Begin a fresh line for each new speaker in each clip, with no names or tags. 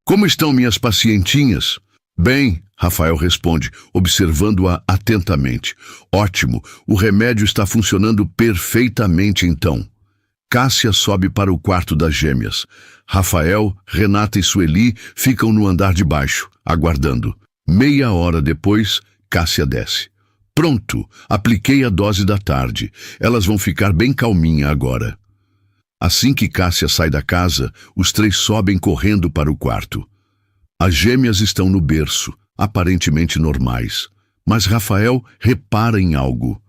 Como estão minhas pacientinhas? Bem, Rafael responde, observando-a atentamente. Ótimo, o remédio está funcionando perfeitamente então. Cássia sobe para o quarto das gêmeas. Rafael, Renata e Sueli ficam no andar de baixo, aguardando. Meia hora depois, Cássia desce. Pronto, apliquei a dose da tarde. Elas vão ficar bem calminha agora. Assim que Cássia sai da casa, os três sobem correndo para o quarto. As gêmeas estão no berço, aparentemente normais. Mas Rafael repara em algo.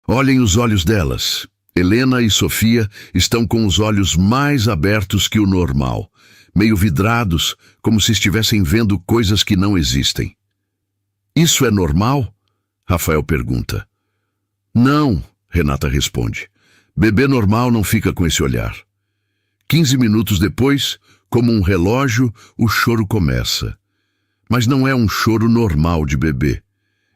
Olhem os olhos delas. Helena e Sofia estão com os olhos mais abertos que o normal, meio vidrados, como se estivessem vendo coisas que não existem. Isso é normal? Rafael pergunta. Não, Renata responde. Bebê normal não fica com esse olhar. 15 minutos depois, como um relógio, o choro começa. Mas não é um choro normal de bebê.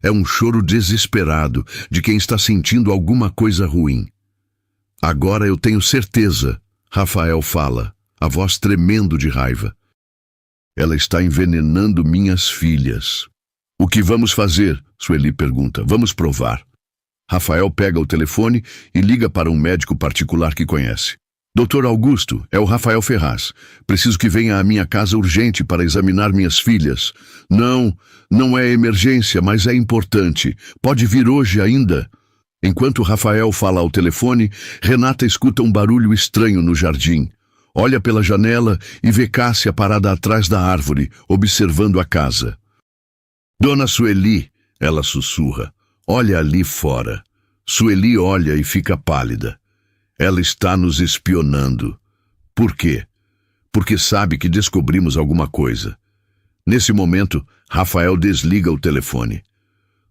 É um choro desesperado de quem está sentindo alguma coisa ruim. Agora eu tenho certeza, Rafael fala, a voz tremendo de raiva. Ela está envenenando minhas filhas. O que vamos fazer? Sueli pergunta. Vamos provar. Rafael pega o telefone e liga para um médico particular que conhece. Doutor Augusto, é o Rafael Ferraz. Preciso que venha à minha casa urgente para examinar minhas filhas. Não é emergência, mas é importante. Pode vir hoje ainda? Enquanto Rafael fala ao telefone, Renata escuta um barulho estranho no jardim. Olha pela janela e vê Cássia parada atrás da árvore, observando a casa. Dona Sueli, ela sussurra, olha ali fora. Sueli olha e fica pálida. Ela está nos espionando. Por quê? Porque sabe que descobrimos alguma coisa. Nesse momento, Rafael desliga o telefone.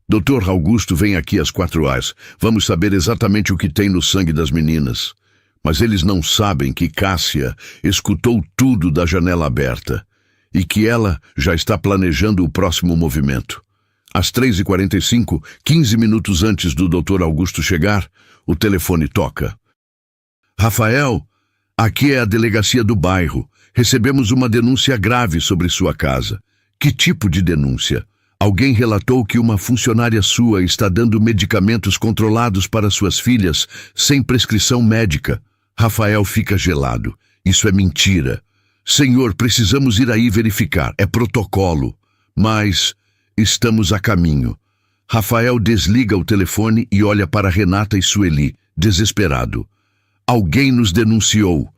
Doutor Augusto vem aqui às 4h. Vamos saber exatamente o que tem no sangue das meninas. Mas eles não sabem que Cássia escutou tudo da janela aberta e que ela já está planejando o próximo movimento. Às 3h45, 15 minutos antes do Dr. Augusto chegar, o telefone toca. Rafael, aqui é a delegacia do bairro. Recebemos uma denúncia grave sobre sua casa. Que tipo de denúncia? Alguém relatou que uma funcionária sua está dando medicamentos controlados para suas filhas sem prescrição médica. Rafael fica gelado. Isso é mentira. Senhor, precisamos ir aí verificar. É protocolo. Mas estamos a caminho. Rafael desliga o telefone e olha para Renata e Sueli, desesperado. Alguém nos denunciou.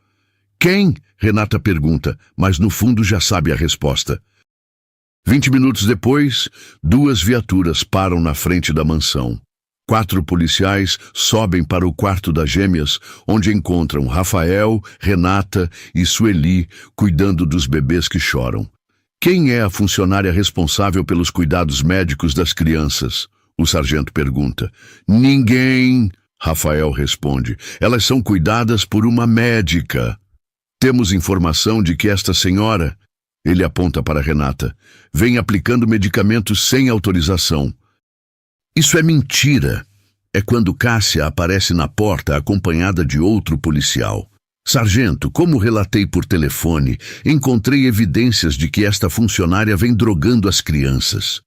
Quem? Renata pergunta, mas no fundo já sabe a resposta. 20 minutos depois, 2 viaturas param na frente da mansão. 4 policiais sobem para o quarto das gêmeas, onde encontram Rafael, Renata e Sueli cuidando dos bebês que choram. Quem é a funcionária responsável pelos cuidados médicos das crianças? O sargento pergunta. Ninguém, Rafael responde. Elas são cuidadas por uma médica. Temos informação de que esta senhora, ele aponta para Renata, vem aplicando medicamentos sem autorização. Isso é mentira. É quando Cássia aparece na porta acompanhada de outro policial. Sargento, como relatei por telefone, encontrei evidências de que esta funcionária vem drogando as crianças.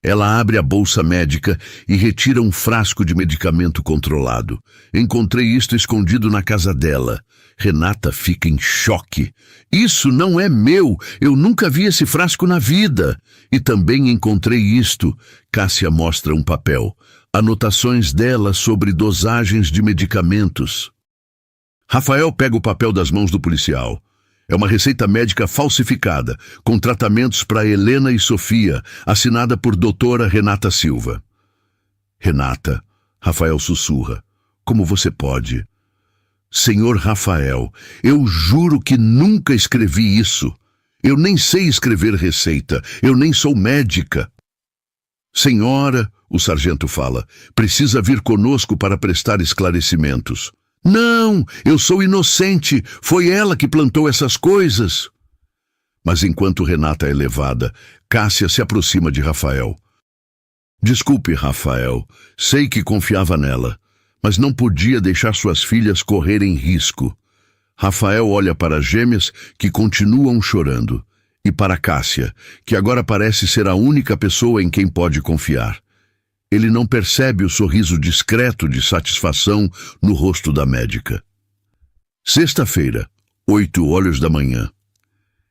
Ela abre a bolsa médica e retira um frasco de medicamento controlado. Encontrei isto escondido na casa dela. Renata fica em choque. Isso não é meu. Eu nunca vi esse frasco na vida. E também encontrei isto. Cássia mostra um papel. Anotações dela sobre dosagens de medicamentos. Rafael pega o papel das mãos do policial. É uma receita médica falsificada, com tratamentos para Helena e Sofia, assinada por doutora Renata Silva. Renata, Rafael sussurra, como você pode? Senhor Rafael, eu juro que nunca escrevi isso. Eu nem sei escrever receita, eu nem sou médica. Senhora, o sargento fala, precisa vir conosco para prestar esclarecimentos. Não, eu sou inocente, foi ela que plantou essas coisas. Mas enquanto Renata é levada, Cássia se aproxima de Rafael. Desculpe, Rafael, sei que confiava nela, mas não podia deixar suas filhas correrem risco. Rafael olha para as gêmeas que continuam chorando. E para Cássia, que agora parece ser a única pessoa em quem pode confiar. Ele não percebe o sorriso discreto de satisfação no rosto da médica. Sexta-feira, 8 da manhã.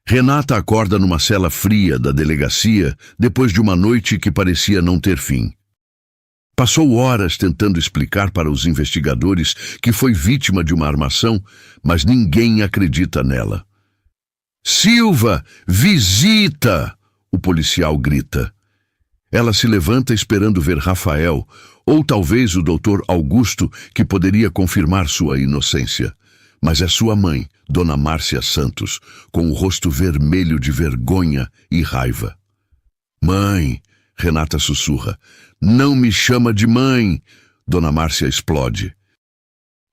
Renata acorda numa cela fria da delegacia depois de uma noite que parecia não ter fim. Passou horas tentando explicar para os investigadores que foi vítima de uma armação, mas ninguém acredita nela. Silva, visita! O policial grita. Ela se levanta esperando ver Rafael, ou talvez o doutor Augusto, que poderia confirmar sua inocência. Mas é sua mãe, Dona Márcia Santos, com o rosto vermelho de vergonha e raiva. Mãe, Renata sussurra. Não me chama de mãe! Dona Márcia explode.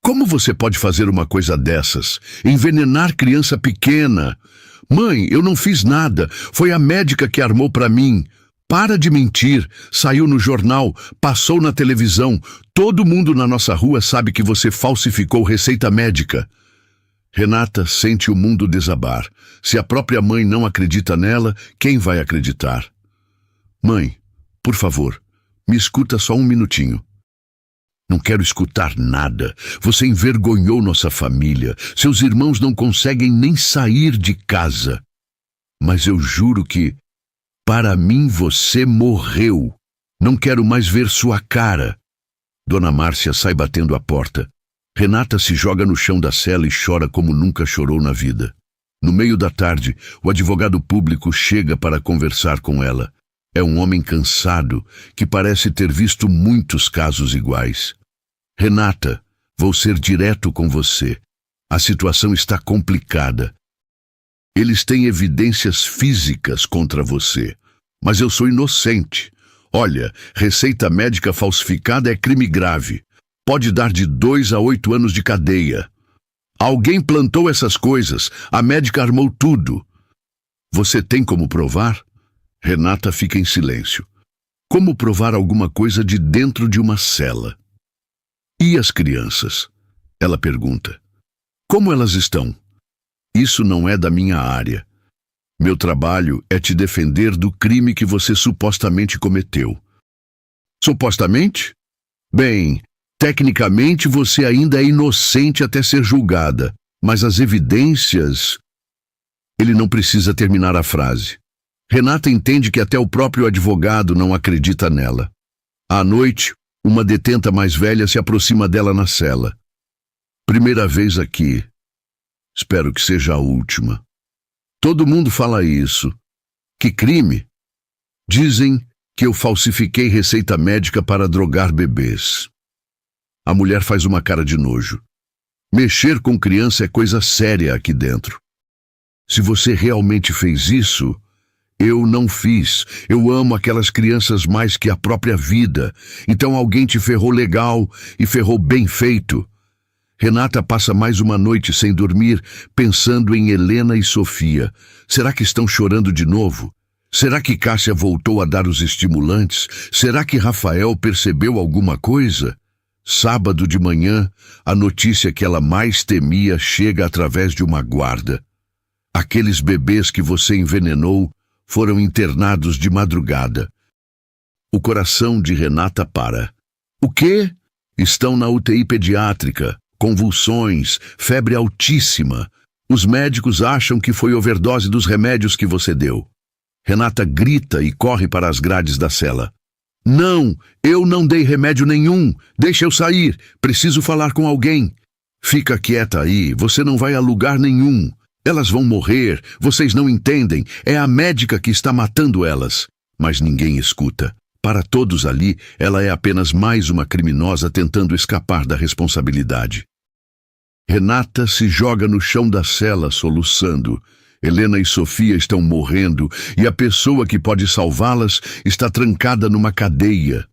Como você pode fazer uma coisa dessas? Envenenar criança pequena? Mãe, eu não fiz nada. Foi a médica que armou para mim. Para de mentir. Saiu no jornal, passou na televisão. Todo mundo na nossa rua sabe que você falsificou receita médica. Renata sente o mundo desabar. Se a própria mãe não acredita nela, quem vai acreditar? Mãe, por favor, me escuta só um minutinho. Não quero escutar nada. Você envergonhou nossa família. Seus irmãos não conseguem nem sair de casa. Mas eu juro que, para mim, você morreu. Não quero mais ver sua cara. Dona Márcia sai batendo a porta. Renata se joga no chão da cela e chora como nunca chorou na vida. No meio da tarde, o advogado público chega para conversar com ela. É um homem cansado, que parece ter visto muitos casos iguais. Renata, vou ser direto com você. A situação está complicada. Eles têm evidências físicas contra você, mas eu sou inocente. Olha, receita médica falsificada é crime grave. Pode dar de 2 a 8 anos de cadeia. Alguém plantou essas coisas, a médica armou tudo. Você tem como provar? Renata fica em silêncio. Como provar alguma coisa de dentro de uma cela? E as crianças? Ela pergunta. Como elas estão? Isso não é da minha área. Meu trabalho é te defender do crime que você supostamente cometeu. Supostamente? Bem, tecnicamente você ainda é inocente até ser julgada, mas as evidências... Ele não precisa terminar a frase. Renata entende que até o próprio advogado não acredita nela. À noite, uma detenta mais velha se aproxima dela na cela. Primeira vez aqui. Espero que seja a última. Todo mundo fala isso. Que crime? Dizem que eu falsifiquei receita médica para drogar bebês. A mulher faz uma cara de nojo. Mexer com criança é coisa séria aqui dentro. Se você realmente fez isso... Eu não fiz. Eu amo aquelas crianças mais que a própria vida. Então alguém te ferrou legal e ferrou bem feito. Renata passa mais uma noite sem dormir, pensando em Helena e Sofia. Será que estão chorando de novo? Será que Cássia voltou a dar os estimulantes? Será que Rafael percebeu alguma coisa? Sábado de manhã, a notícia que ela mais temia chega através de uma guarda. Aqueles bebês que você envenenou foram internados de madrugada. O coração de Renata para. O quê? Estão na UTI pediátrica, convulsões, febre altíssima. Os médicos acham que foi overdose dos remédios que você deu. Renata grita e corre para as grades da cela. Não, eu não dei remédio nenhum. Deixa eu sair. Preciso falar com alguém. Fica quieta aí, você não vai a lugar nenhum. Elas vão morrer, vocês não entendem, é a médica que está matando elas. Mas ninguém escuta. Para todos ali, ela é apenas mais uma criminosa tentando escapar da responsabilidade. Renata se joga no chão da cela, soluçando. Helena e Sofia estão morrendo e a pessoa que pode salvá-las está trancada numa cadeia.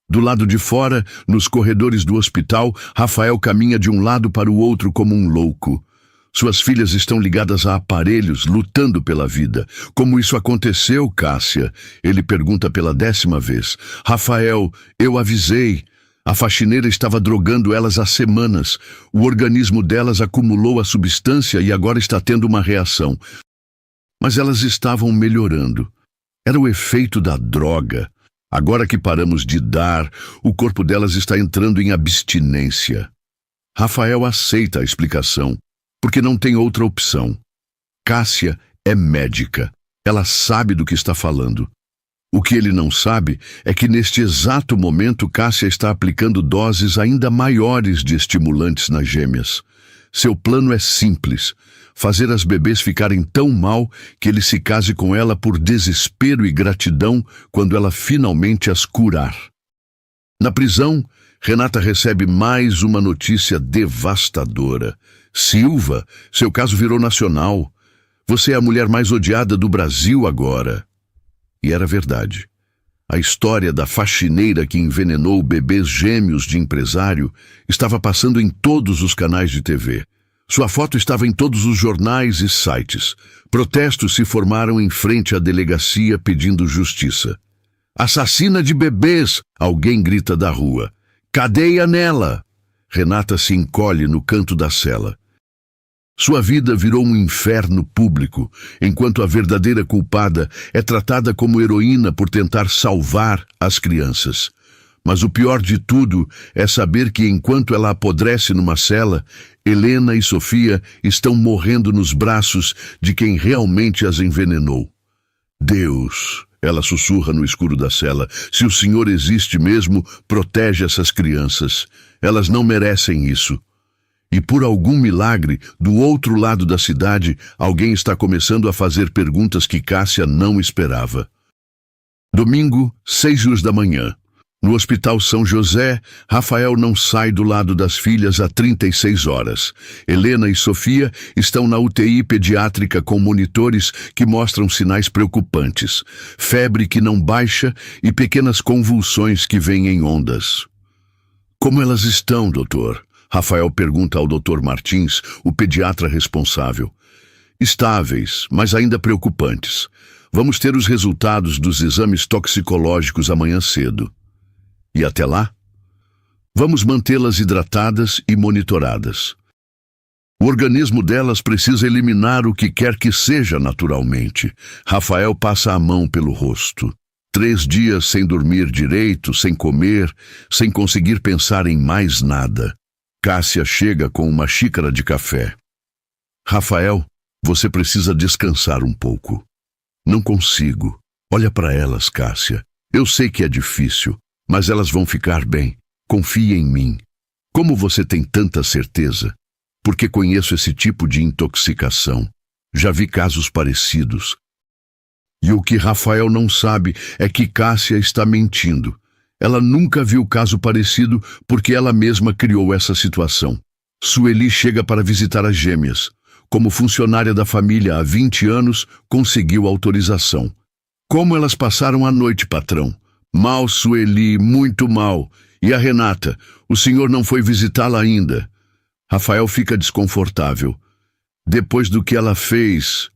Do lado de fora, nos corredores do hospital, Rafael caminha de um lado para o outro como um louco. Suas filhas estão ligadas a aparelhos, lutando pela vida. Como isso aconteceu, Cássia? Ele pergunta pela 10ª vez. Rafael, eu avisei. A faxineira estava drogando elas há semanas. O organismo delas acumulou a substância e agora está tendo uma reação. Mas elas estavam melhorando. Era o efeito da droga. Agora que paramos de dar, o corpo delas está entrando em abstinência. Rafael aceita a explicação, porque não tem outra opção. Cássia é médica. Ela sabe do que está falando. O que ele não sabe é que neste exato momento Cássia está aplicando doses ainda maiores de estimulantes nas gêmeas. Seu plano é simples: fazer as bebês ficarem tão mal que ele se case com ela por desespero e gratidão quando ela finalmente as curar. Na prisão, Renata recebe mais uma notícia devastadora. Silva, seu caso virou nacional. Você é a mulher mais odiada do Brasil agora. E era verdade. A história da faxineira que envenenou bebês gêmeos de empresário estava passando em todos os canais de TV. Sua foto estava em todos os jornais e sites. Protestos se formaram em frente à delegacia pedindo justiça. Assassina de bebês! Alguém grita da rua. Cadeia nela! Renata se encolhe no canto da cela. Sua vida virou um inferno público, enquanto a verdadeira culpada é tratada como heroína por tentar salvar as crianças. Mas o pior de tudo é saber que enquanto ela apodrece numa cela, Helena e Sofia estão morrendo nos braços de quem realmente as envenenou. Deus, ela sussurra no escuro da cela, se o Senhor existe mesmo, protege essas crianças. Elas não merecem isso. E por algum milagre, do outro lado da cidade, alguém está começando a fazer perguntas que Cássia não esperava. Domingo, 6 da manhã. No Hospital São José, Rafael não sai do lado das filhas há 36 horas. Helena e Sofia estão na UTI pediátrica com monitores que mostram sinais preocupantes. Febre que não baixa e pequenas convulsões que vêm em ondas. Como elas estão, doutor? Rafael pergunta ao Dr. Martins, o pediatra responsável. Estáveis, mas ainda preocupantes. Vamos ter os resultados dos exames toxicológicos amanhã cedo. E até lá? Vamos mantê-las hidratadas e monitoradas. O organismo delas precisa eliminar o que quer que seja naturalmente. Rafael passa a mão pelo rosto. 3 dias sem dormir direito, sem comer, sem conseguir pensar em mais nada. Cássia chega com uma xícara de café. Rafael, você precisa descansar um pouco. Não consigo. Olha para elas, Cássia. Eu sei que é difícil, mas elas vão ficar bem. Confie em mim. Como você tem tanta certeza? Porque conheço esse tipo de intoxicação. Já vi casos parecidos. E o que Rafael não sabe é que Cássia está mentindo. Ela nunca viu caso parecido porque ela mesma criou essa situação. Sueli chega para visitar as gêmeas. Como funcionária da família há 20 anos, conseguiu autorização. Como elas passaram a noite, patrão? Mal, Sueli, muito mal. E a Renata? O senhor não foi visitá-la ainda. Rafael fica desconfortável. Depois do que ela fez...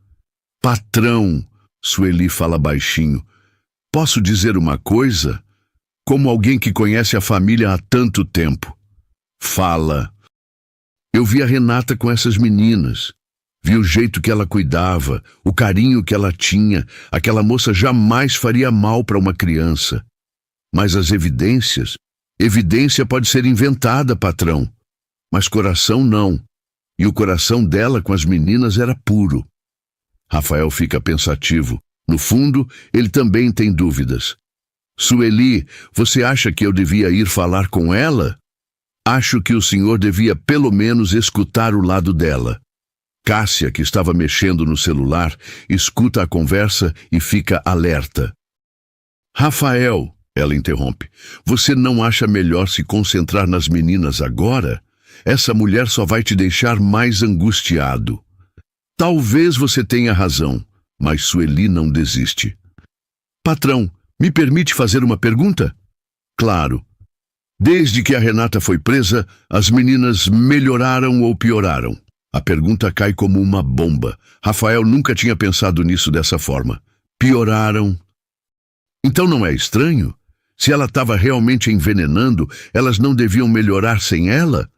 Patrão, Sueli fala baixinho. Posso dizer uma coisa? Como alguém que conhece a família há tanto tempo. Fala. Eu vi a Renata com essas meninas. Vi o jeito que ela cuidava, o carinho que ela tinha. Aquela moça jamais faria mal para uma criança. Mas as evidências? Evidência pode ser inventada, patrão. Mas coração não. E o coração dela com as meninas era puro. Rafael fica pensativo. No fundo, ele também tem dúvidas. Sueli, você acha que eu devia ir falar com ela? Acho que o senhor devia pelo menos escutar o lado dela. Cássia, que estava mexendo no celular, escuta a conversa e fica alerta. Rafael, ela interrompe, você não acha melhor se concentrar nas meninas agora? Essa mulher só vai te deixar mais angustiado. Talvez você tenha razão, mas Sueli não desiste. Patrão, me permite fazer uma pergunta? Claro. Desde que a Renata foi presa, as meninas melhoraram ou pioraram? A pergunta cai como uma bomba. Rafael nunca tinha pensado nisso dessa forma. Pioraram. Então não é estranho? Se ela estava realmente envenenando, elas não deviam melhorar sem ela?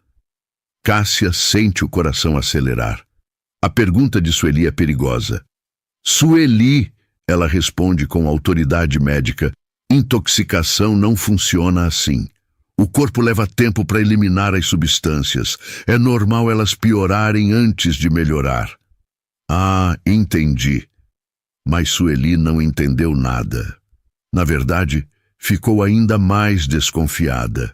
Cássia sente o coração acelerar. A pergunta de Sueli é perigosa. Sueli, ela responde com autoridade médica, intoxicação não funciona assim. O corpo leva tempo para eliminar as substâncias. É normal elas piorarem antes de melhorar. Ah, entendi. Mas Sueli não entendeu nada. Na verdade, ficou ainda mais desconfiada.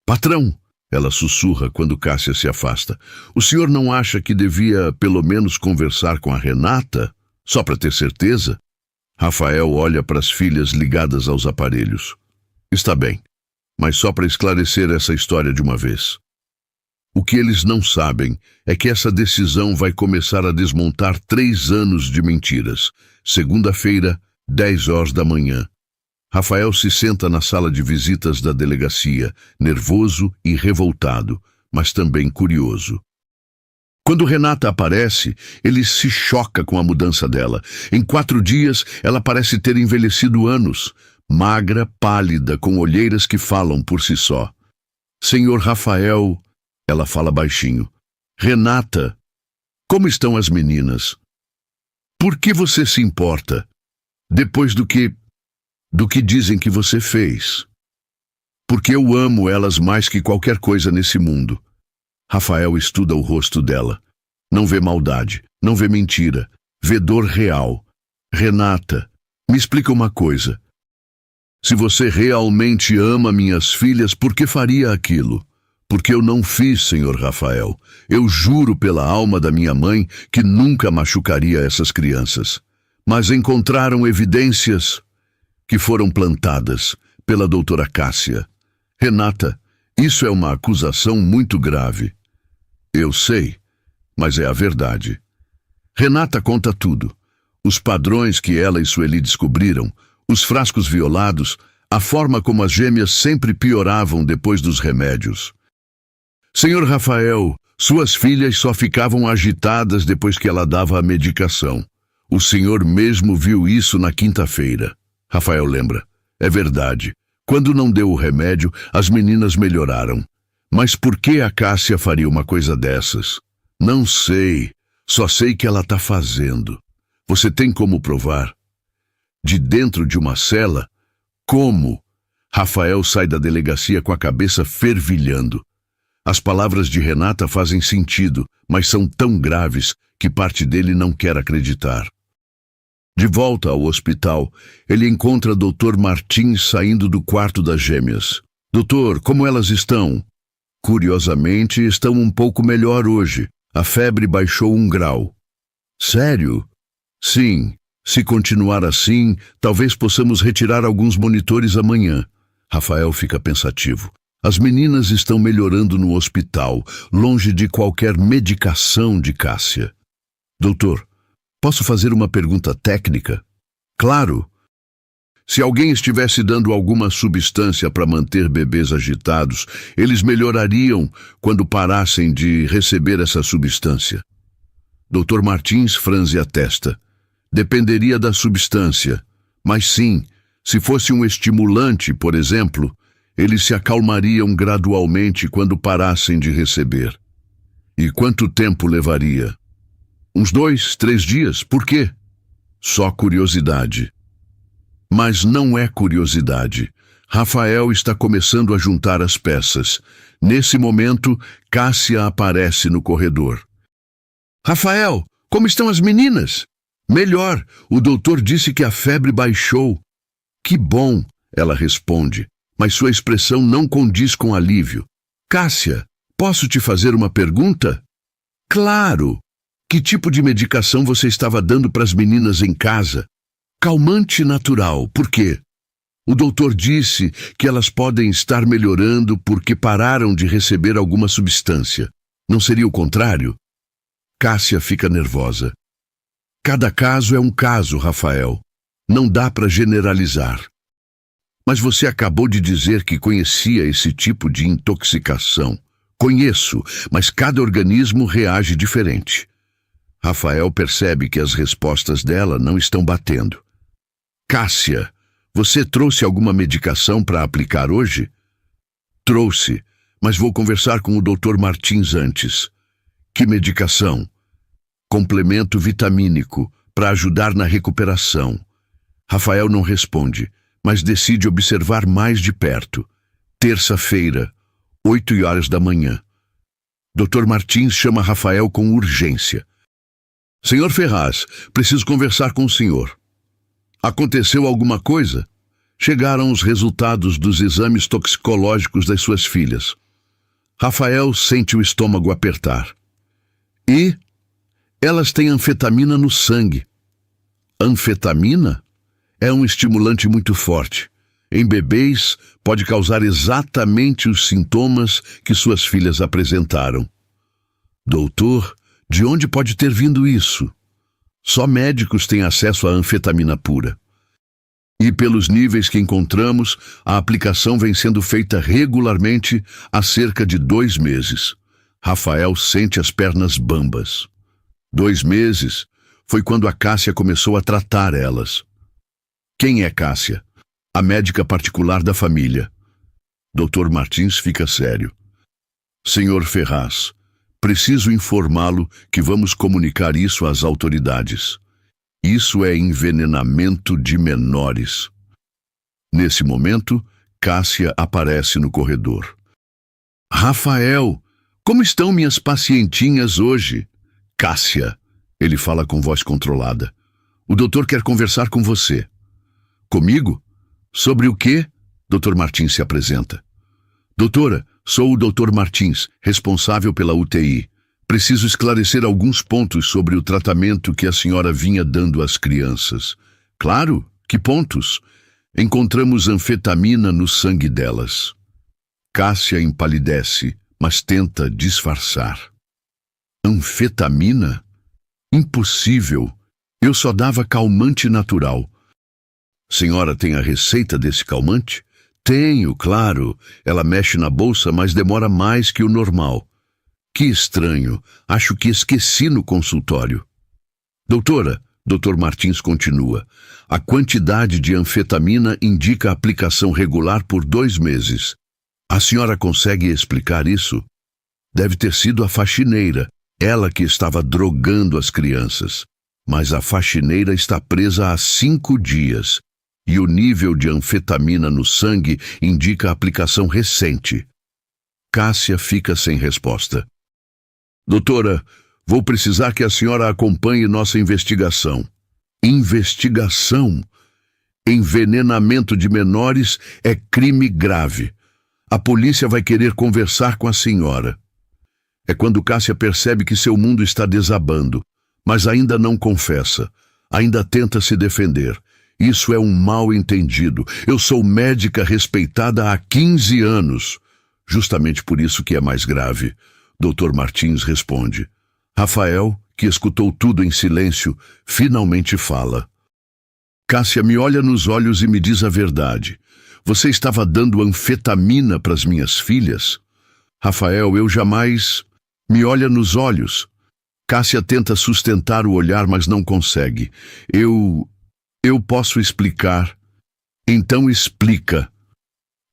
Patrão, ela sussurra quando Cássia se afasta. O senhor não acha que devia, pelo menos, conversar com a Renata? Só para ter certeza? Rafael olha para as filhas ligadas aos aparelhos. Está bem, mas só para esclarecer essa história de uma vez. O que eles não sabem é que essa decisão vai começar a desmontar 3 anos de mentiras. Segunda-feira, 10 horas da manhã. Rafael se senta na sala de visitas da delegacia, nervoso e revoltado, mas também curioso. Quando Renata aparece, ele se choca com a mudança dela. Em 4 dias, ela parece ter envelhecido anos. Magra, pálida, com olheiras que falam por si só. Senhor Rafael, ela fala baixinho. Renata, como estão as meninas? Por que você se importa? Depois do que dizem que você fez. Porque eu amo elas mais que qualquer coisa nesse mundo. Rafael estuda o rosto dela. Não vê maldade, não vê mentira, vê dor real. Renata, me explica uma coisa. Se você realmente ama minhas filhas, por que faria aquilo? Porque eu não fiz, senhor Rafael. Eu juro pela alma da minha mãe que nunca machucaria essas crianças. Mas encontraram evidências que foram plantadas pela doutora Cássia. Renata, isso é uma acusação muito grave. Eu sei, mas é a verdade. Renata conta tudo. Os padrões que ela e Sueli descobriram, os frascos violados, a forma como as gêmeas sempre pioravam depois dos remédios. Senhor Rafael, suas filhas só ficavam agitadas depois que ela dava a medicação. O senhor mesmo viu isso na quinta-feira. Rafael lembra. É verdade. Quando não deu o remédio, as meninas melhoraram. Mas por que a Cássia faria uma coisa dessas? Não sei. Só sei que ela está fazendo. Você tem como provar? De dentro de uma cela? Como? Rafael sai da delegacia com a cabeça fervilhando. As palavras de Renata fazem sentido, mas são tão graves que parte dele não quer acreditar. De volta ao hospital, ele encontra Dr. Martins saindo do quarto das gêmeas. Doutor, como elas estão? Curiosamente, estão um pouco melhor hoje. A febre baixou 1 grau. Sério? Sim. Se continuar assim, talvez possamos retirar alguns monitores amanhã. Rafael fica pensativo. As meninas estão melhorando no hospital, longe de qualquer medicação de Cássia. Doutor, posso fazer uma pergunta técnica? Claro. Se alguém estivesse dando alguma substância para manter bebês agitados, eles melhorariam quando parassem de receber essa substância. Dr. Martins franze a testa. Dependeria da substância. Mas sim, se fosse um estimulante, por exemplo, eles se acalmariam gradualmente quando parassem de receber. E quanto tempo levaria? Uns 2, 3 dias. Por quê? Só curiosidade. Mas não é curiosidade. Rafael está começando a juntar as peças. Nesse momento, Cássia aparece no corredor. Rafael, como estão as meninas? Melhor, o doutor disse que a febre baixou. Que bom, ela responde, mas sua expressão não condiz com alívio. Cássia, posso te fazer uma pergunta? Claro! Que tipo de medicação você estava dando para as meninas em casa? Calmante natural, por quê? O doutor disse que elas podem estar melhorando porque pararam de receber alguma substância. Não seria o contrário? Cássia fica nervosa. Cada caso é um caso, Rafael. Não dá para generalizar. Mas você acabou de dizer que conhecia esse tipo de intoxicação. Conheço, mas cada organismo reage diferente. Rafael percebe que as respostas dela não estão batendo. Cássia, você trouxe alguma medicação para aplicar hoje? Trouxe, mas vou conversar com o Dr. Martins antes. Que medicação? Complemento vitamínico, para ajudar na recuperação. Rafael não responde, mas decide observar mais de perto. Terça-feira, 8 horas da manhã. Dr. Martins chama Rafael com urgência. Senhor Ferraz, preciso conversar com o senhor. Aconteceu alguma coisa? Chegaram os resultados dos exames toxicológicos das suas filhas. Rafael sente o estômago apertar. E elas têm anfetamina no sangue. Anfetamina? É um estimulante muito forte. Em bebês, pode causar exatamente os sintomas que suas filhas apresentaram. Doutor, de onde pode ter vindo isso? Só médicos têm acesso à anfetamina pura. E pelos níveis que encontramos, a aplicação vem sendo feita regularmente há cerca de 2 meses. Rafael sente as pernas bambas. 2 meses foi quando a Cássia começou a tratar elas. Quem é Cássia? A médica particular da família. Dr. Martins fica sério. Senhor Ferraz, preciso informá-lo que vamos comunicar isso às autoridades. Isso é envenenamento de menores. Nesse momento, Cássia aparece no corredor. Rafael, como estão minhas pacientinhas hoje? Cássia, ele fala com voz controlada. O doutor quer conversar com você. Comigo? Sobre o quê? Dr. Martins se apresenta. Doutora, sou o Dr. Martins, responsável pela UTI. Preciso esclarecer alguns pontos sobre o tratamento que a senhora vinha dando às crianças. Claro, que pontos? Encontramos anfetamina no sangue delas. Cássia empalidece, mas tenta disfarçar. Anfetamina? Impossível. Eu só dava calmante natural. Senhora tem a receita desse calmante? Tenho, claro. Ela mexe na bolsa, mas demora mais que o normal. Que estranho. Acho que esqueci no consultório. Doutora, Dr. Martins continua. A quantidade de anfetamina indica a aplicação regular por 2 meses. A senhora consegue explicar isso? Deve ter sido a faxineira, ela que estava drogando as crianças. Mas a faxineira está presa há 5 dias. E o nível de anfetamina no sangue indica a aplicação recente. Cássia fica sem resposta. Doutora, vou precisar que a senhora acompanhe nossa investigação. Investigação? Envenenamento de menores é crime grave. A polícia vai querer conversar com a senhora. É quando Cássia percebe que seu mundo está desabando, mas ainda não confessa. Ainda tenta se defender. Isso é um mal-entendido. Eu sou médica respeitada há 15 anos. Justamente por isso que é mais grave. Dr. Martins responde. Rafael, que escutou tudo em silêncio, finalmente fala. Cássia me olha nos olhos e me diz a verdade. Você estava dando anfetamina para as minhas filhas? Rafael, eu jamais... Me olha nos olhos. Cássia tenta sustentar o olhar, mas não consegue. Eu posso explicar. Então explica.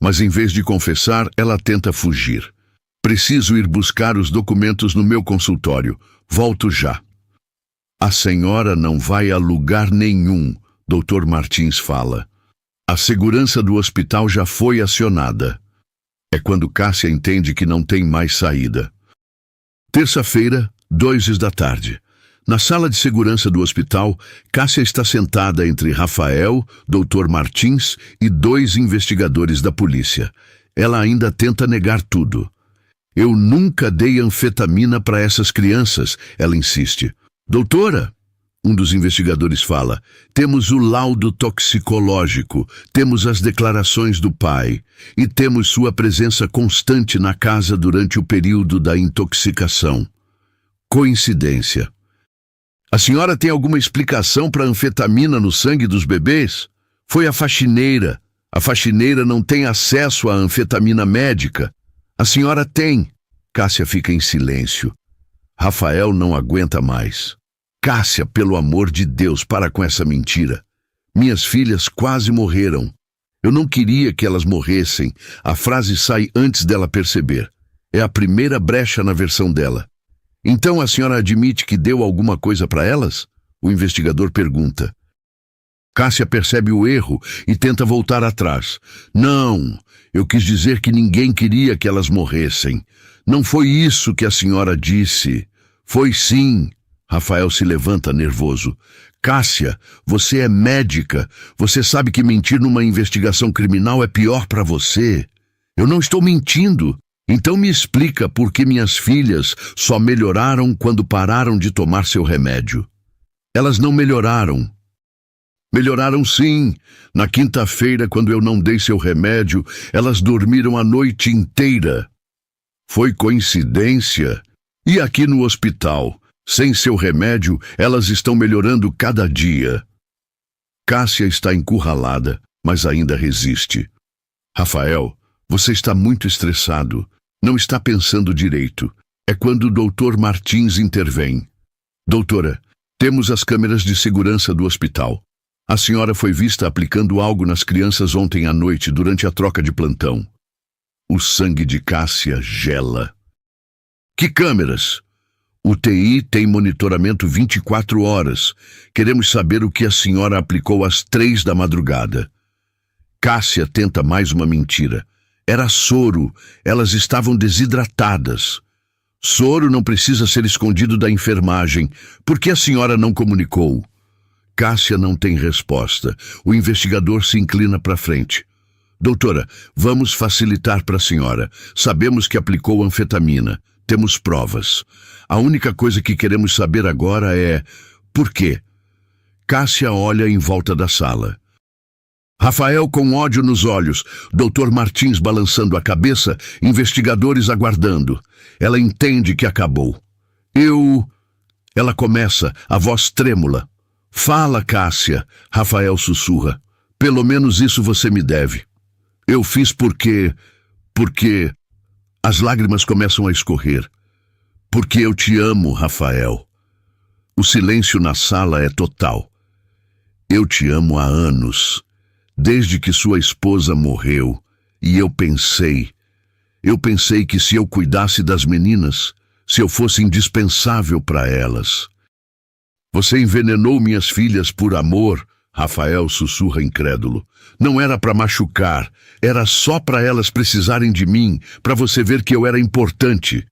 Mas em vez de confessar, ela tenta fugir. Preciso ir buscar os documentos no meu consultório. Volto já. A senhora não vai a lugar nenhum, Dr. Martins fala. A segurança do hospital já foi acionada. É quando Cássia entende que não tem mais saída. Terça-feira, 14h. Na sala de segurança do hospital, Cássia está sentada entre Rafael, Dr. Martins e 2 investigadores da polícia. Ela ainda tenta negar tudo. Eu nunca dei anfetamina para essas crianças, ela insiste. Doutora, um dos investigadores fala, temos o laudo toxicológico, temos as declarações do pai e temos sua presença constante na casa durante o período da intoxicação. Coincidência. A senhora tem alguma explicação para a anfetamina no sangue dos bebês? Foi a faxineira. A faxineira não tem acesso à anfetamina médica. A senhora tem. Cássia fica em silêncio. Rafael não aguenta mais. Cássia, pelo amor de Deus, para com essa mentira. Minhas filhas quase morreram. Eu não queria que elas morressem. A frase sai antes dela perceber. É a primeira brecha na versão dela. Então a senhora admite que deu alguma coisa para elas? O investigador pergunta. Cássia percebe o erro e tenta voltar atrás. Não, eu quis dizer que ninguém queria que elas morressem. Não foi isso que a senhora disse. Foi sim. Rafael se levanta nervoso. Cássia, você é médica. Você sabe que mentir numa investigação criminal é pior para você. Eu não estou mentindo. Então me explica por que minhas filhas só melhoraram quando pararam de tomar seu remédio. Elas não melhoraram. Melhoraram sim. Na quinta-feira, quando eu não dei seu remédio, elas dormiram a noite inteira. Foi coincidência? E aqui no hospital, sem seu remédio, elas estão melhorando cada dia. Cássia está encurralada, mas ainda resiste. Rafael, você está muito estressado. Não está pensando direito. É quando o Dr. Martins intervém. Doutora, temos as câmeras de segurança do hospital. A senhora foi vista aplicando algo nas crianças ontem à noite durante a troca de plantão. O sangue de Cássia gela. Que câmeras? O TI tem monitoramento 24 horas. Queremos saber o que a senhora aplicou às 3 da madrugada. Cássia tenta mais uma mentira. Era soro. Elas estavam desidratadas. Soro não precisa ser escondido da enfermagem. Por que a senhora não comunicou? Cássia não tem resposta. O investigador se inclina para frente. Doutora, vamos facilitar para a senhora. Sabemos que aplicou anfetamina. Temos provas. A única coisa que queremos saber agora é... por quê? Cássia olha em volta da sala. Rafael com ódio nos olhos, Dr. Martins balançando a cabeça, investigadores aguardando. Ela entende que acabou. Ela começa, a voz trêmula. Fala, Cássia, Rafael sussurra. Pelo menos isso você me deve. Eu fiz porque... As lágrimas começam a escorrer. Porque eu te amo, Rafael. O silêncio na sala é total. Eu te amo há anos. Desde que sua esposa morreu, e eu pensei que se eu cuidasse das meninas, se eu fosse indispensável para elas. Você envenenou minhas filhas por amor, Rafael sussurra incrédulo. Não era para machucar, era só para elas precisarem de mim, para você ver que eu era importante.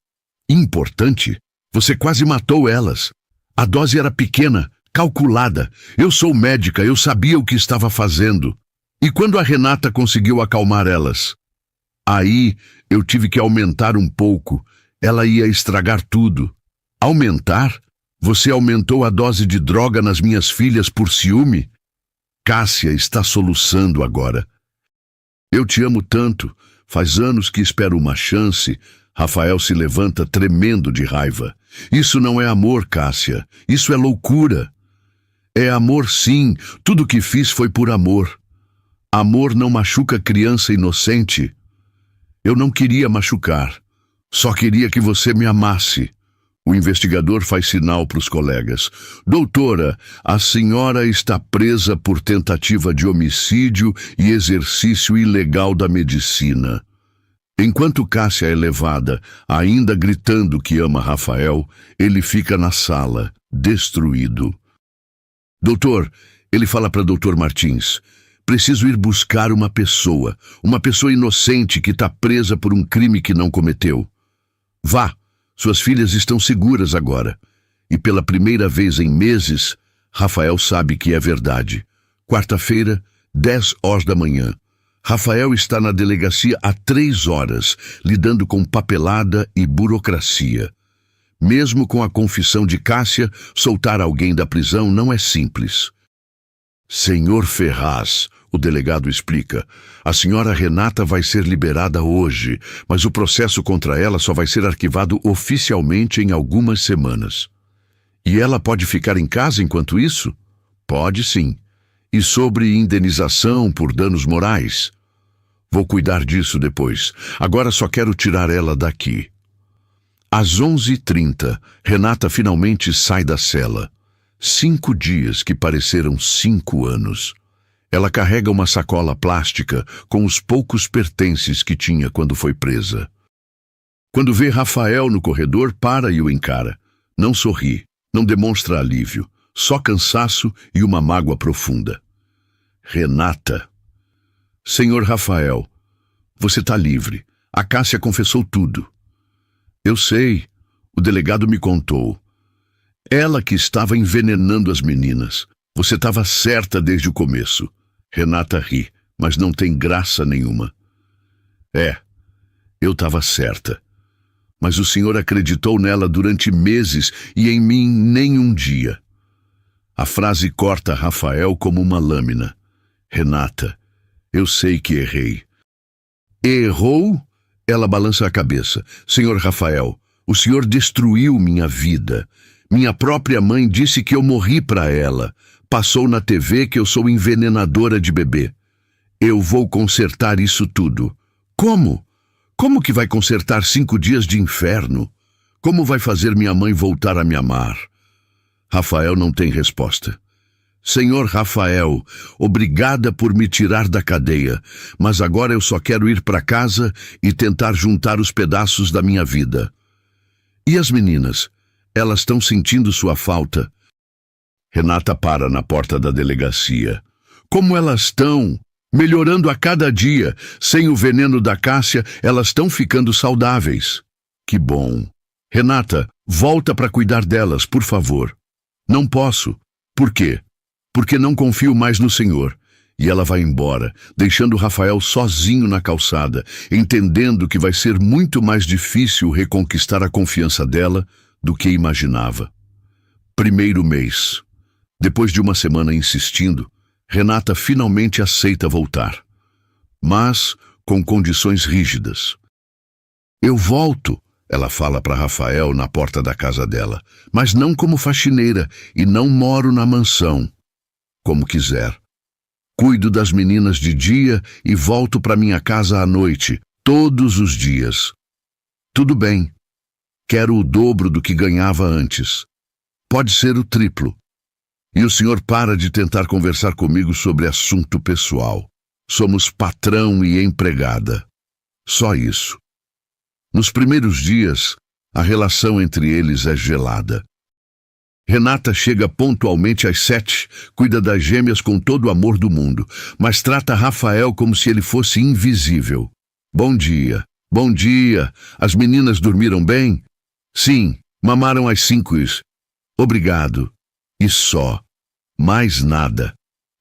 Importante? Você quase matou elas. A dose era pequena, calculada. Eu sou médica, eu sabia o que estava fazendo. E quando a Renata conseguiu acalmar elas? Aí eu tive que aumentar um pouco. Ela ia estragar tudo. Aumentar? Você aumentou a dose de droga nas minhas filhas por ciúme? Cássia está soluçando agora. Eu te amo tanto. Faz anos que espero uma chance. Rafael se levanta tremendo de raiva. Isso não é amor, Cássia. Isso é loucura. É amor, sim. Tudo que fiz foi por amor. Amor não machuca criança inocente. Eu não queria machucar. Só queria que você me amasse. O investigador faz sinal para os colegas. Doutora, a senhora está presa por tentativa de homicídio e exercício ilegal da medicina. Enquanto Cássia é levada, ainda gritando que ama Rafael, ele fica na sala, destruído. Doutor, ele fala para Dr. Martins, preciso ir buscar uma pessoa inocente que está presa por um crime que não cometeu. Vá, suas filhas estão seguras agora. E pela primeira vez em meses, Rafael sabe que é verdade. Quarta-feira, 10 horas da manhã. Rafael está na delegacia há 3 horas, lidando com papelada e burocracia. Mesmo com a confissão de Cássia, soltar alguém da prisão não é simples. Senhor Ferraz, o delegado explica, a senhora Renata vai ser liberada hoje, mas o processo contra ela só vai ser arquivado oficialmente em algumas semanas. E ela pode ficar em casa enquanto isso? Pode sim. E sobre indenização por danos morais? Vou cuidar disso depois. Agora só quero tirar ela daqui. Às 11h30, Renata finalmente sai da cela. 5 dias que pareceram 5 anos. Ela carrega uma sacola plástica com os poucos pertences que tinha quando foi presa. Quando vê Rafael no corredor, para e o encara. Não sorri, não demonstra alívio. só cansaço e uma mágoa profunda. Renata. Senhor Rafael, você está livre. A Cássia confessou tudo. Eu sei, o delegado me contou. Ela que estava envenenando as meninas. Você estava certa desde o começo. Renata ri, mas não tem graça nenhuma. Eu estava certa. Mas o senhor acreditou nela durante meses e em mim nem um dia. A frase corta Rafael como uma lâmina. Renata, eu sei que errei. Errou? Ela balança a cabeça. Senhor Rafael, o senhor destruiu minha vida. Minha própria mãe disse que eu morri para ela. Passou na TV que eu sou envenenadora de bebê. Eu vou consertar isso tudo. Como? Como que vai consertar 5 dias de inferno? Como vai fazer minha mãe voltar a me amar? Rafael não tem resposta. Senhor Rafael, obrigada por me tirar da cadeia, mas agora eu só quero ir para casa e tentar juntar os pedaços da minha vida. E as meninas? Elas estão sentindo sua falta. Renata para na porta da delegacia. Como elas estão? Melhorando a cada dia. Sem o veneno da Cássia, elas estão ficando saudáveis. Que bom. Renata, volta para cuidar delas, por favor. Não posso. Por quê? Porque não confio mais no Senhor. E ela vai embora, deixando Rafael sozinho na calçada, entendendo que vai ser muito mais difícil reconquistar a confiança dela do que imaginava. 1º mês. Depois de uma semana insistindo, Renata finalmente aceita voltar. Mas com condições rígidas. Eu volto, ela fala para Rafael na porta da casa dela, mas não como faxineira e não moro na mansão. Como quiser. Cuido das meninas de dia e volto para minha casa à noite, todos os dias. Tudo bem. Quero o dobro do que ganhava antes. Pode ser o triplo. E o senhor para de tentar conversar comigo sobre assunto pessoal. Somos patrão e empregada. Só isso. Nos primeiros dias, a relação entre eles é gelada. Renata chega pontualmente às 7, cuida das gêmeas com todo o amor do mundo, mas trata Rafael como se ele fosse invisível. Bom dia. Bom dia. As meninas dormiram bem? Sim, mamaram às 5. Obrigado. E só. Mais nada.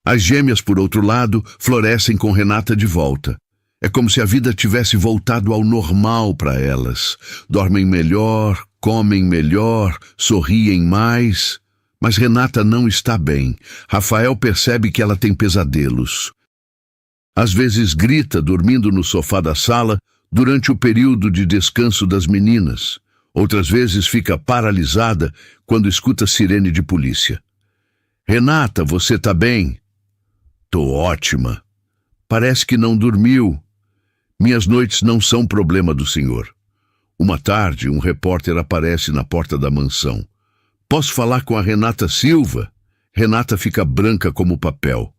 As gêmeas, por outro lado, florescem com Renata de volta. É como se a vida tivesse voltado ao normal para elas. Dormem melhor, comem melhor, sorriem mais. Mas Renata não está bem. Rafael percebe que ela tem pesadelos. Às vezes grita dormindo no sofá da sala durante o período de descanso das meninas. Outras vezes fica paralisada quando escuta sirene de polícia. Renata, você tá bem? Tô ótima. Parece que não dormiu. Minhas noites não são problema do senhor. Uma tarde, um repórter aparece na porta da mansão. Posso falar com a Renata Silva? Renata fica branca como papel.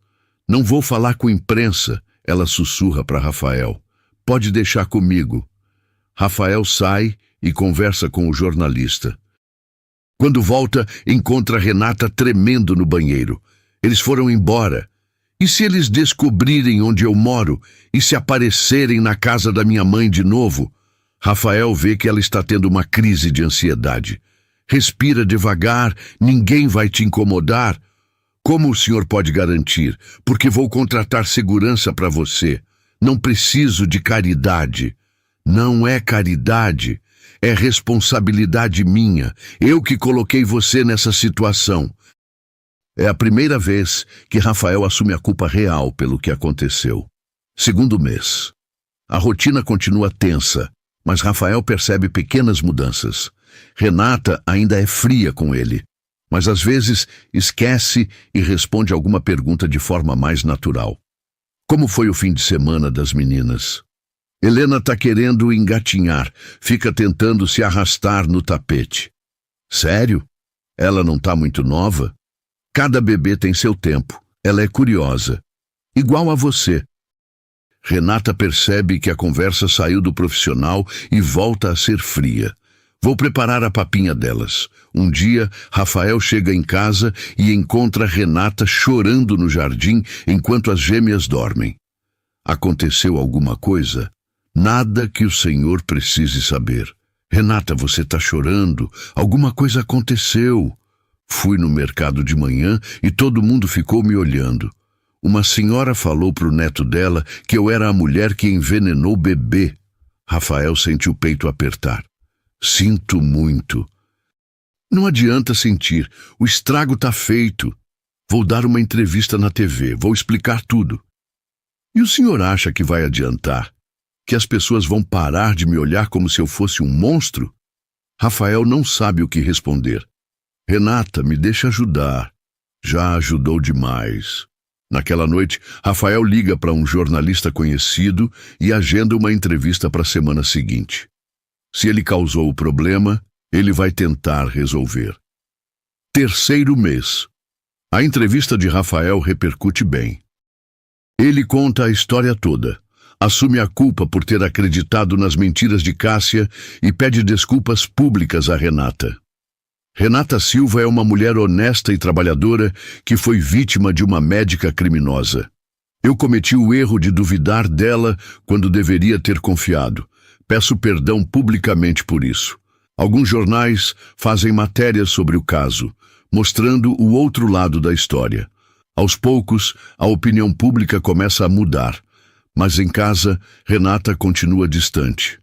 Não vou falar com imprensa, ela sussurra para Rafael. Pode deixar comigo. Rafael sai e conversa com o jornalista. Quando volta, encontra Renata tremendo no banheiro. Eles foram embora. E se eles descobrirem onde eu moro e se aparecerem na casa da minha mãe de novo? Rafael vê que ela está tendo uma crise de ansiedade. Respira devagar, ninguém vai te incomodar. Como o senhor pode garantir? Porque vou contratar segurança para você. Não preciso de caridade. Não é caridade. É responsabilidade minha. Eu que coloquei você nessa situação. É a primeira vez que Rafael assume a culpa real pelo que aconteceu. 2º mês. A rotina continua tensa, mas Rafael percebe pequenas mudanças. Renata ainda é fria com ele, mas às vezes esquece e responde alguma pergunta de forma mais natural. Como foi o fim de semana das meninas? Helena está querendo engatinhar, fica tentando se arrastar no tapete. Sério? Ela não está muito nova? Cada bebê tem seu tempo. Ela é curiosa. Igual a você. Renata percebe que a conversa saiu do profissional e volta a ser fria. Vou preparar a papinha delas. Um dia, Rafael chega em casa e encontra Renata chorando no jardim enquanto as gêmeas dormem. Aconteceu alguma coisa? Nada que o senhor precise saber. Renata, você está chorando? Alguma coisa aconteceu. Fui no mercado de manhã e todo mundo ficou me olhando. Uma senhora falou para o neto dela que eu era a mulher que envenenou o bebê. Rafael sente o peito apertar. Sinto muito. Não adianta sentir, o estrago está feito. Vou dar uma entrevista na TV, vou explicar tudo. E o senhor acha que vai adiantar? Que as pessoas vão parar de me olhar como se eu fosse um monstro? Rafael não sabe o que responder. Renata, me deixa ajudar. Já ajudou demais. Naquela noite, Rafael liga para um jornalista conhecido e agenda uma entrevista para a semana seguinte. Se ele causou o problema, ele vai tentar resolver. Terceiro mês. A entrevista de Rafael repercute bem. Ele conta a história toda. Assume a culpa por ter acreditado nas mentiras de Cássia e pede desculpas públicas a Renata. Renata Silva é uma mulher honesta e trabalhadora que foi vítima de uma médica criminosa. Eu cometi o erro de duvidar dela quando deveria ter confiado. Peço perdão publicamente por isso. Alguns jornais fazem matérias sobre o caso, mostrando o outro lado da história. Aos poucos, a opinião pública começa a mudar. Mas em casa, Renata continua distante.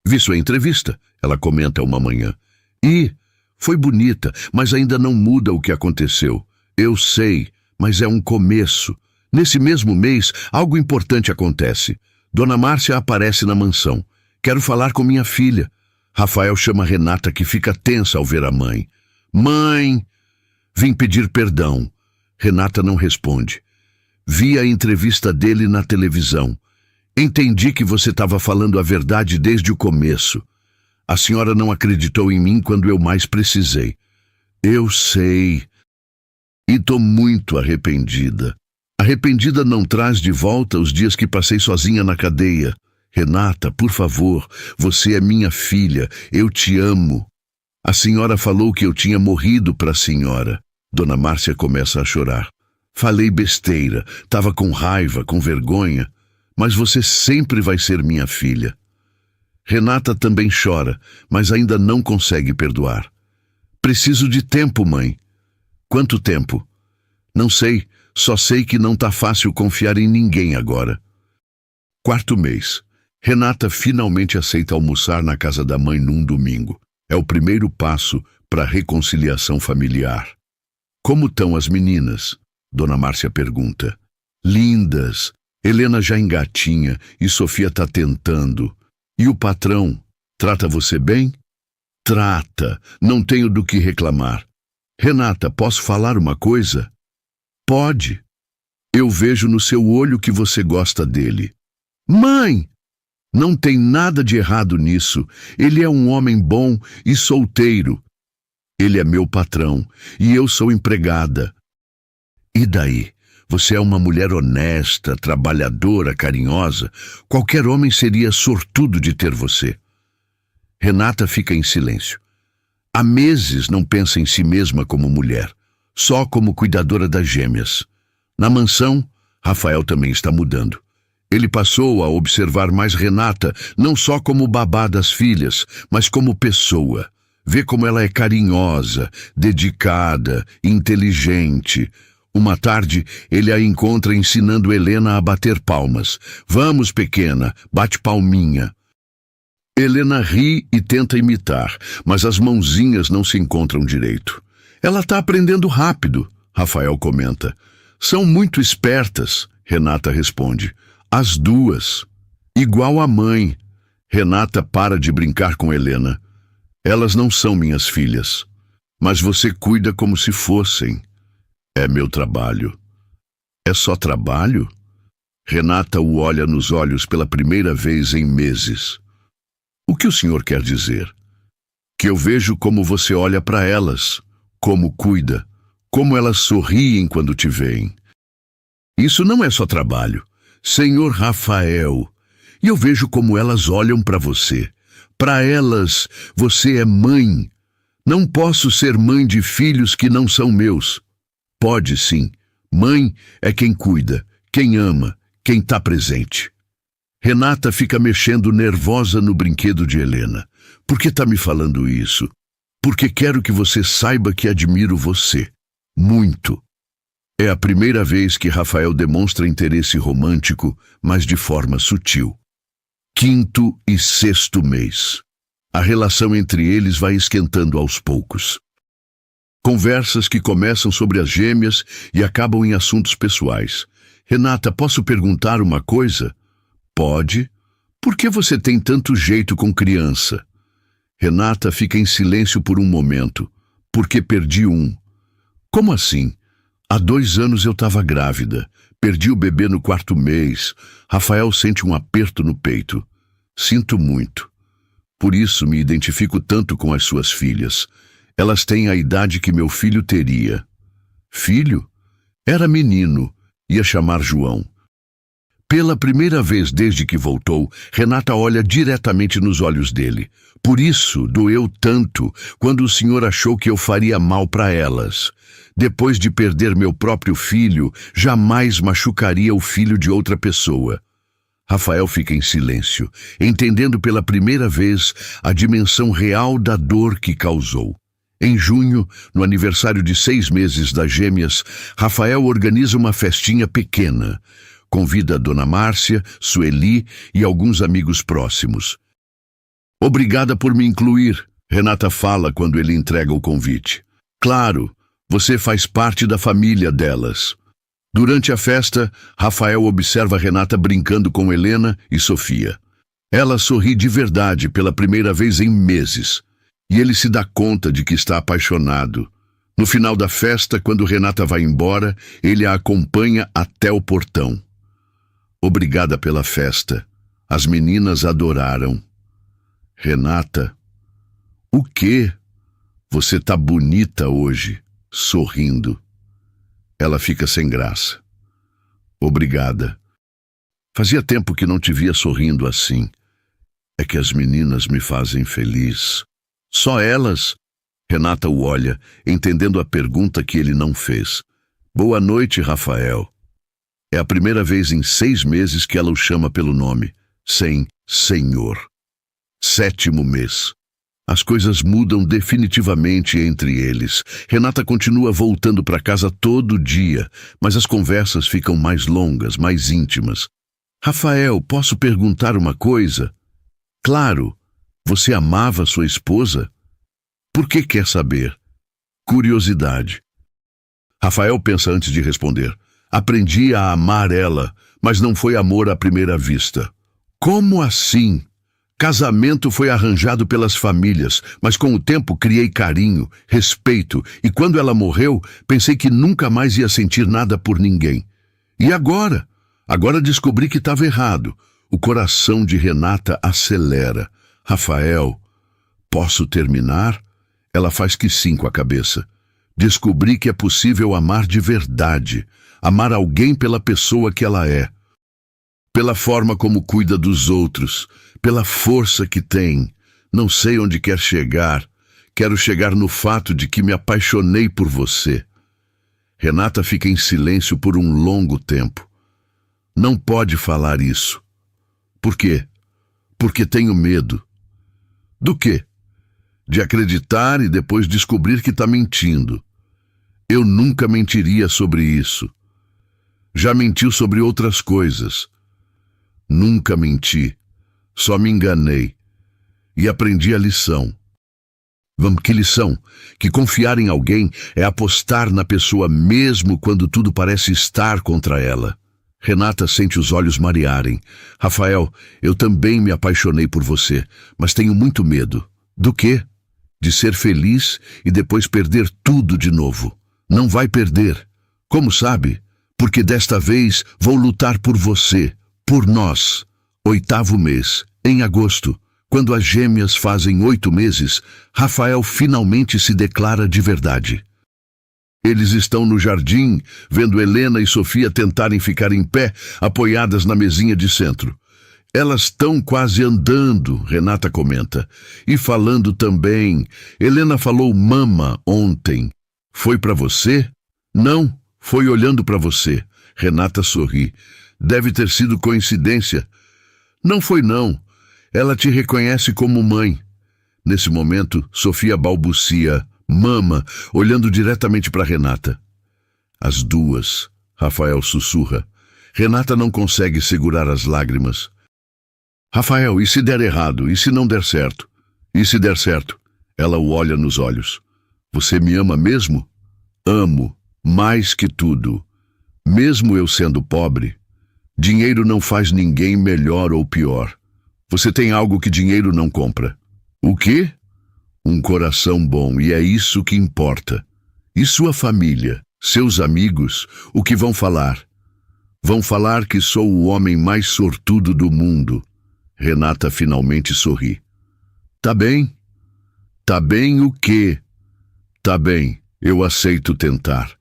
Vi sua entrevista, ela comenta uma manhã. E foi bonita, mas ainda não muda o que aconteceu. Eu sei, mas é um começo. Nesse mesmo mês, algo importante acontece. Dona Márcia aparece na mansão. Quero falar com minha filha. Rafael chama Renata, que fica tensa ao ver a mãe. Mãe! Vim pedir perdão. Renata não responde. Vi a entrevista dele na televisão. Entendi que você estava falando a verdade desde o começo. A senhora não acreditou em mim quando eu mais precisei. Eu sei. E estou muito arrependida. Arrependida não traz de volta os dias que passei sozinha na cadeia. Renata, por favor, você é minha filha. Eu te amo. A senhora falou que eu tinha morrido para a senhora. Dona Márcia começa a chorar. Falei besteira, estava com raiva, com vergonha, mas você sempre vai ser minha filha. Renata também chora, mas ainda não consegue perdoar. Preciso de tempo, mãe. Quanto tempo? Não sei, só sei que não tá fácil confiar em ninguém agora. Quarto mês. Renata finalmente aceita almoçar na casa da mãe num domingo. É o primeiro passo para a reconciliação familiar. Como estão as meninas? Dona Márcia pergunta. Lindas. Helena já engatinha e Sofia tá tentando. E o patrão? Trata você bem? Trata. Não tenho do que reclamar. Renata, posso falar uma coisa? Pode. Eu vejo no seu olho que você gosta dele. Mãe! Não tem nada de errado nisso. Ele é um homem bom e solteiro. Ele é meu patrão e eu sou empregada. E daí? Você é uma mulher honesta, trabalhadora, carinhosa. Qualquer homem seria sortudo de ter você. Renata fica em silêncio. Há meses não pensa em si mesma como mulher, só como cuidadora das gêmeas. Na mansão, Rafael também está mudando. Ele passou a observar mais Renata, não só como babá das filhas, mas como pessoa. Vê como ela é carinhosa, dedicada, inteligente. Uma tarde, ele a encontra ensinando Helena a bater palmas. Vamos, pequena, bate palminha. Helena ri e tenta imitar, mas as mãozinhas não se encontram direito. Ela está aprendendo rápido, Rafael comenta. São muito espertas, Renata responde. As duas. Igual a mãe. Renata para de brincar com Helena. Elas não são minhas filhas, mas você cuida como se fossem. É meu trabalho. É só trabalho? Renata o olha nos olhos pela primeira vez em meses. O que o senhor quer dizer? Que eu vejo como você olha para elas, como cuida, como elas sorriem quando te veem. Isso não é só trabalho. Senhor Rafael, e eu vejo como elas olham para você. Para elas, você é mãe. Não posso ser mãe de filhos que não são meus. Pode sim. Mãe é quem cuida, quem ama, quem está presente. Renata fica mexendo nervosa no brinquedo de Helena. Por que está me falando isso? Porque quero que você saiba que admiro você. Muito. É a primeira vez que Rafael demonstra interesse romântico, mas de forma sutil. 5º e 6º mês. A relação entre eles vai esquentando aos poucos. Conversas que começam sobre as gêmeas e acabam em assuntos pessoais. Renata, posso perguntar uma coisa? Pode. Por que você tem tanto jeito com criança? Renata fica em silêncio por um momento. Porque perdi um. Como assim? Há 2 anos eu estava grávida. Perdi o bebê no 4º mês. Rafael sente um aperto no peito. Sinto muito. Por isso me identifico tanto com as suas filhas. Elas têm a idade que meu filho teria. Filho? Era menino. Ia chamar João. Pela primeira vez desde que voltou, Renata olha diretamente nos olhos dele. Por isso doeu tanto quando o senhor achou que eu faria mal para elas. Depois de perder meu próprio filho, jamais machucaria o filho de outra pessoa. Rafael fica em silêncio, entendendo pela primeira vez a dimensão real da dor que causou. Em junho, no aniversário de 6 meses das gêmeas, Rafael organiza uma festinha pequena. Convida Dona Márcia, Sueli e alguns amigos próximos. Obrigada por me incluir, Renata fala quando ele entrega o convite. Claro, você faz parte da família delas. Durante a festa, Rafael observa Renata brincando com Helena e Sofia. Ela sorri de verdade pela primeira vez em meses. E ele se dá conta de que está apaixonado. No final da festa, quando Renata vai embora, ele a acompanha até o portão. Obrigada pela festa. As meninas adoraram. Renata, o quê? Você tá bonita hoje, sorrindo. Ela fica sem graça. Obrigada. Fazia tempo que não te via sorrindo assim. É que as meninas me fazem feliz. Só elas? Renata o olha, entendendo a pergunta que ele não fez. Boa noite, Rafael. É a primeira vez em 6 meses que ela o chama pelo nome, sem senhor. 7º mês. As coisas mudam definitivamente entre eles. Renata continua voltando para casa todo dia, mas as conversas ficam mais longas, mais íntimas. Rafael, posso perguntar uma coisa? Claro. Você amava sua esposa? Por que quer saber? Curiosidade. Rafael pensa antes de responder. Aprendi a amar ela, mas não foi amor à primeira vista. Como assim? Casamento foi arranjado pelas famílias, mas com o tempo criei carinho, respeito, e quando ela morreu, pensei que nunca mais ia sentir nada por ninguém. E agora? Agora descobri que estava errado. O coração de Renata acelera. Rafael, posso terminar? Ela faz que sim com a cabeça. Descobri que é possível amar de verdade, amar alguém pela pessoa que ela é, pela forma como cuida dos outros, pela força que tem. Não sei onde quer chegar. Quero chegar no fato de que me apaixonei por você. Renata fica em silêncio por um longo tempo. Não pode falar isso. Por quê? Porque tenho medo. Do quê? De acreditar e depois descobrir que está mentindo. Eu nunca mentiria sobre isso. Já mentiu sobre outras coisas. Nunca menti. Só me enganei. E aprendi a lição. Que lição? Que confiar em alguém é apostar na pessoa mesmo quando tudo parece estar contra ela. Renata sente os olhos marearem. Rafael, eu também me apaixonei por você, mas tenho muito medo. Do quê? De ser feliz e depois perder tudo de novo. Não vai perder. Como sabe? Porque desta vez vou lutar por você, por nós. 8º mês, em agosto, quando as gêmeas fazem 8 meses, Rafael finalmente se declara de verdade. Eles estão no jardim, vendo Helena e Sofia tentarem ficar em pé, apoiadas na mesinha de centro. Elas estão quase andando, Renata comenta. E falando também. Helena falou mama ontem. Foi para você? Não, foi olhando para você. Renata sorri. Deve ter sido coincidência. Não foi não. Ela te reconhece como mãe. Nesse momento, Sofia balbucia, mama, olhando diretamente para Renata. As duas, Rafael sussurra. Renata não consegue segurar as lágrimas. Rafael, e se der errado? E se não der certo? E se der certo? Ela o olha nos olhos. Você me ama mesmo? Amo, mais que tudo. Mesmo eu sendo pobre, dinheiro não faz ninguém melhor ou pior. Você tem algo que dinheiro não compra. O quê? Um coração bom, e é isso que importa. E sua família, seus amigos, o que vão falar? Vão falar que sou o homem mais sortudo do mundo. Renata finalmente sorri. Tá bem? Tá bem o quê? Tá bem, eu aceito tentar.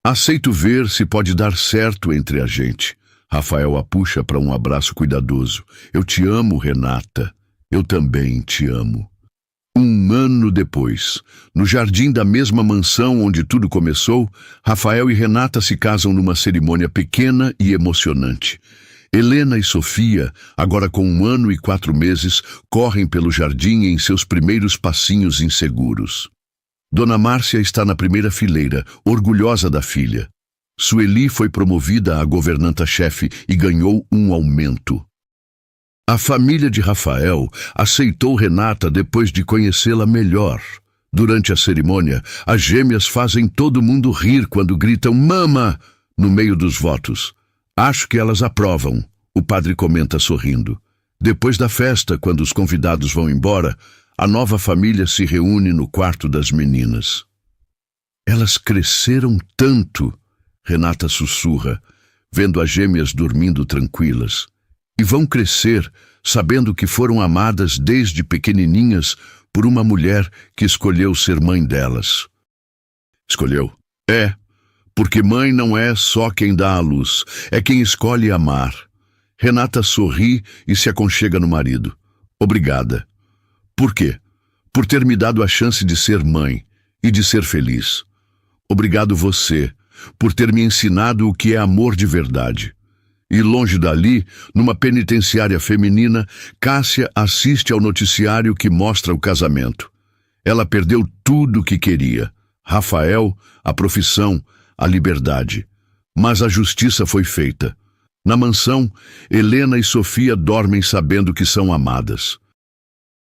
Aceito ver se pode dar certo entre a gente. Rafael a puxa para um abraço cuidadoso. Eu te amo, Renata. Eu também te amo. 1 ano depois, no jardim da mesma mansão onde tudo começou, Rafael e Renata se casam numa cerimônia pequena e emocionante. Helena e Sofia, agora com 1 ano e 4 meses, correm pelo jardim em seus primeiros passinhos inseguros. Dona Márcia está na primeira fileira, orgulhosa da filha. Sueli foi promovida a governanta-chefe e ganhou um aumento. A família de Rafael aceitou Renata depois de conhecê-la melhor. Durante a cerimônia, as gêmeas fazem todo mundo rir quando gritam "Mama!" no meio dos votos. Acho que elas aprovam, o padre comenta sorrindo. Depois da festa, quando os convidados vão embora, a nova família se reúne no quarto das meninas. Elas cresceram tanto, Renata sussurra, vendo as gêmeas dormindo tranquilas. E vão crescer sabendo que foram amadas desde pequenininhas por uma mulher que escolheu ser mãe delas. Escolheu? É, porque mãe não é só quem dá à luz, é quem escolhe amar. Renata sorri e se aconchega no marido. Obrigada. Por quê? Por ter me dado a chance de ser mãe e de ser feliz. Obrigado você, por ter me ensinado o que é amor de verdade. E longe dali, numa penitenciária feminina, Cássia assiste ao noticiário que mostra o casamento. Ela perdeu tudo o que queria. Rafael, a profissão, a liberdade. Mas a justiça foi feita. Na mansão, Helena e Sofia dormem sabendo que são amadas.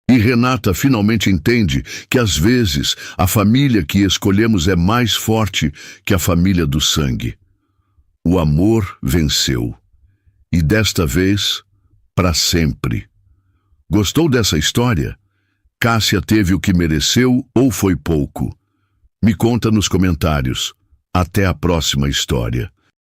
E Renata finalmente entende que às vezes a família que escolhemos é mais forte que a família do sangue. O amor venceu. E desta vez, para sempre. Gostou dessa história? Cássia teve o que mereceu ou foi pouco? Me conta nos comentários. Até a próxima história.